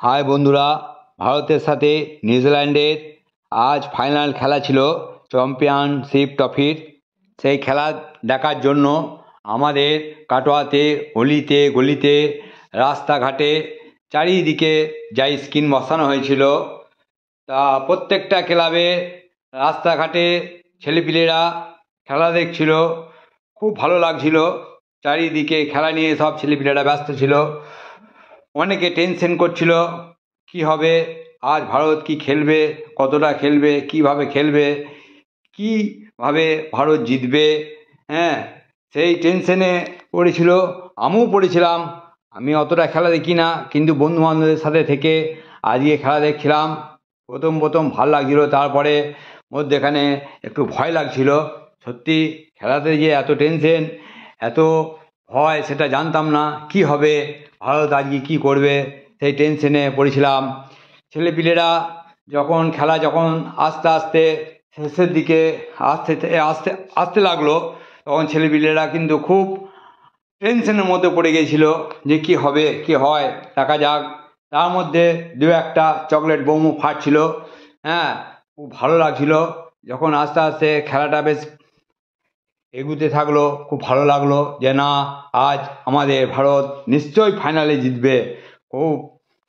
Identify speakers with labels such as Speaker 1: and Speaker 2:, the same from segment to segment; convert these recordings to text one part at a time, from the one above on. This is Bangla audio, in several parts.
Speaker 1: হাই বন্ধুরা, ভারতের সাথে নিউজিল্যান্ডের আজ ফাইনাল খেলা ছিল চ্যাম্পিয়নশিপ ট্রফির। সেই খেলা দেখার জন্য আমাদের কাটোয়াতে অলিতে গলিতে রাস্তাঘাটে চারিদিকে যাই স্ক্রিন বসানো হয়েছিল। তা প্রত্যেকটা ক্লাবে রাস্তাঘাটে ছেলেপিলেরা খেলা দেখছিল, খুব ভালো লাগছিল। চারিদিকে খেলা নিয়ে সব ছেলেপিলেরা ব্যস্ত ছিল। অনেকে টেনশন করছিল কি হবে, আজ ভারত কি খেলবে, কতটা খেলবে, কিভাবে খেলবে, কিভাবে ভারত জিতবে। হ্যাঁ, সেই টেনশনে পড়েছিল, আমিও পড়েছিলাম। আমি অতটা খেলা দেখি না, কিন্তু বন্ধু বান্ধবদের সাথে থেকে আজকে খেলা দেখছিলাম। প্রথম প্রথম ভালো লাগছিল, তারপরে মধ্যেখানে একটু ভয় লাগছিল। সত্যি খেলাতে গিয়ে এত টেনশন, এত ভয়, সেটা জানতাম না কি হবে, ভারত আজকে কী করবে, সেই টেনশনে পড়েছিলাম। ছেলেপিলেরা যখন আস্তে আস্তে শেষের দিকে আসতে আসতে আসতে লাগলো, তখন ছেলেপিলেরা কিন্তু খুব টেনশনের মধ্যে পড়ে গিয়েছিল যে কি হবে কি হয়, দেখা যাক। তার মধ্যে দু একটা চকলেট বোমও ফাটছিল। হ্যাঁ, খুব ভালো লাগছিল যখন আস্তে আস্তে খেলাটা বেশ এগুতে থাকলো। খুব ভালো লাগলো যে না, আজ আমাদের ভারত নিশ্চয়ই ফাইনালে জিতবে। খুব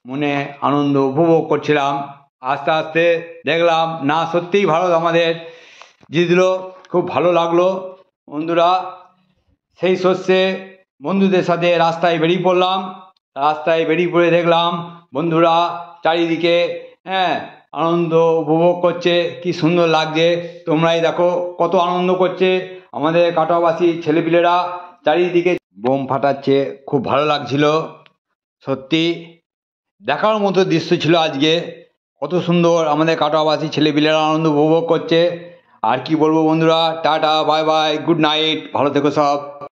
Speaker 1: মনে আনন্দ উপভোগ করছিলাম। আস্তে আস্তে দেখলাম না, সত্যিই ভারত আমাদের জিতলো। খুব ভালো লাগলো বন্ধুরা। সেই সর্ষে বন্ধুদের সাথে রাস্তায় বেরিয়ে পড়লাম। রাস্তায় বেরিয়ে পড়ে দেখলাম বন্ধুরা চারিদিকে হ্যাঁ আনন্দ উপভোগ করছে, কি সুন্দর লাগছে। তোমরাই দেখো কত আনন্দ করছে আমাদের কাটোয়াবাসী ছেলেপিলেরা, চারিদিকে বোম ফাটাচ্ছে, খুব ভালো লাগছিল। সত্যি দেখার মতো দৃশ্য ছিল আজকে। কত সুন্দর আমাদের কাটোয়াবাসী ছেলেপিলেরা আনন্দ উপভোগ করছে। আর কি বলবো বন্ধুরা, tata, bye bye, good night, ভালো থেকো সব।